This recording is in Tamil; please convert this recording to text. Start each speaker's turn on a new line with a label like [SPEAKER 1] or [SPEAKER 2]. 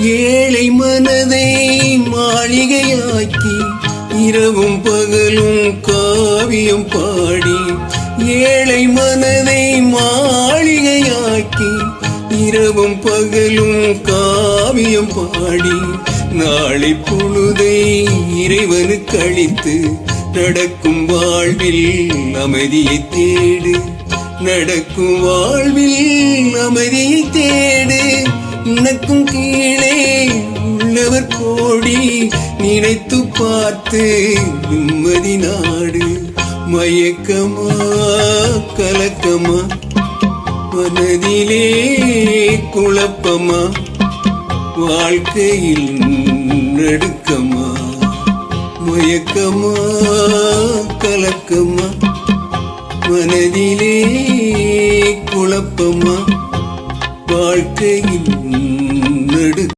[SPEAKER 1] ஏழை மனதை மாளிகையாக்கி இரவும் பகலும் காவியம் பாடி, ஏழை மனதை மாளிகையாக்கி இரவும் பகலும் காவியம் பாடி, நாளை பொழுதை இறைவனுக்கு அளித்து நடக்கும் வாழ்வில் அமைதியை தேடு, நடக்கும் வாழ்வில் அமைதியை தேடு. உனக்கும் கீழே உள்ளவர் கோடி, நினைத்து பார்த்து நிம்மதி நாடு. மயக்கமா கலக்கமா மனதிலே குழப்பமா, வாழ்க்கையில் நடுக்கமா. மயக்கமா கலக்கமா மனதிலே குழப்பமா, வாழ்க்கையில் நடு